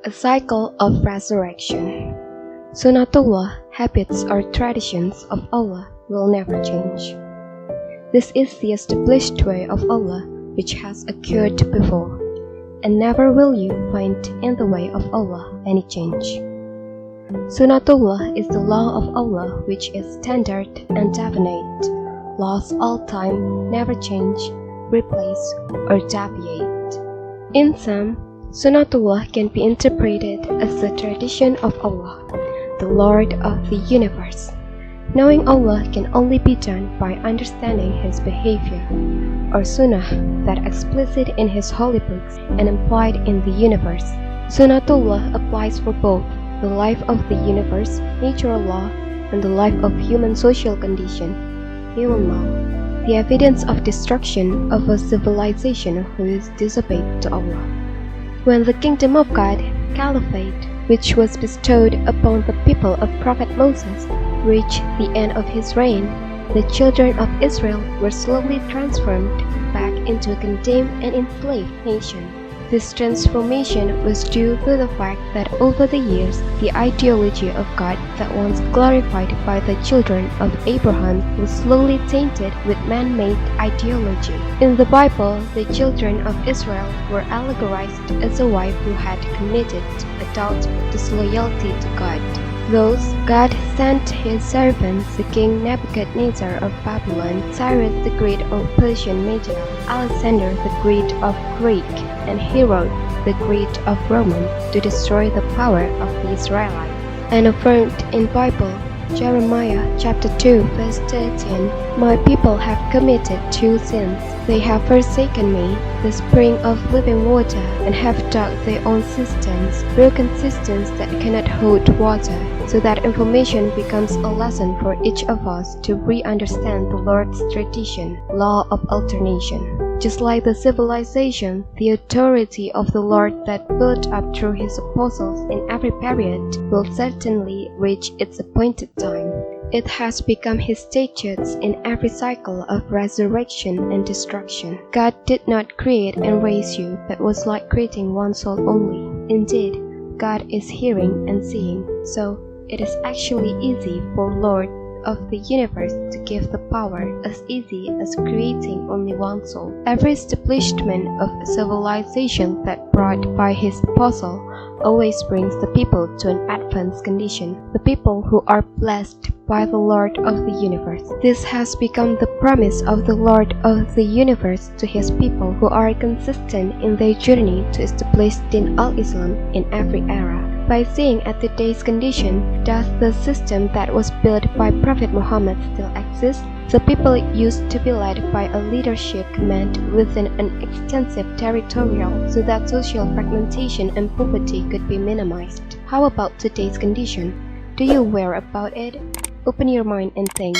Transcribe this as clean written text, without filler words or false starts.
A cycle of resurrection. Sunnatullah, habits or traditions of Allah will never change. This is the established way of Allah which has occurred before, and never will you find in the way of Allah any change. Sunnatullah is the law of Allah which is standard and definite, laws all time, never change, replace, or deviate. In sum, Sunnatullah can be interpreted as the tradition of Allah, the Lord of the universe. Knowing Allah can only be done by understanding His behavior, or Sunnah, that explicit in His holy books and implied in the universe. Sunnatullah applies for both the life of the universe, natural law, and the life of human social condition, human law, the evidence of destruction of a civilization who is disobeyed to Allah. When the kingdom of God, Caliphate, which was bestowed upon the people of Prophet Moses, reached the end of his reign, the children of Israel were slowly transformed back into a condemned and enslaved nation. This transformation was due to the fact that over the years, the ideology of God that once glorified by the children of Abraham was slowly tainted with man-made ideology. In the Bible, the children of Israel were allegorized as a wife who had committed adultery, disloyalty to God. Thus, God sent His servants, the king Nebuchadnezzar of Babylon, Cyrus the Great of Persian Media, Alexander the Great of Greek, and Herod the Great of Rome, to destroy the power of the Israelites. And affirmed in Bible, Jeremiah chapter 2 verse 13, "My people have committed two sins. They have forsaken me, the spring of living water, and have dug their own cisterns, broken cisterns that cannot hold water." So that information becomes a lesson for each of us to re-understand the Lord's tradition, law of alternation. Just like the civilization, the authority of the Lord that built up through His apostles in every period will certainly reach its appointed time. It has become His statutes in every cycle of resurrection and destruction. God did not create and raise you, but was like creating one soul only. Indeed, God is hearing and seeing, so it is actually easy for Lord of the universe to give the power, as easy as creating only one soul. Every establishment of civilization that brought by His apostle always brings the people to an advanced condition, the people who are blessed by the Lord of the universe. This has become the promise of the Lord of the universe to His people who are consistent in their journey to establish Din al-Islam in every era. By seeing at today's condition, does the system that was built by Prophet Muhammad still exist? The people used to be led by a leadership command within an extensive territorial so that social fragmentation and poverty could be minimized. How about today's condition? Do you aware about it? Open your mind and think.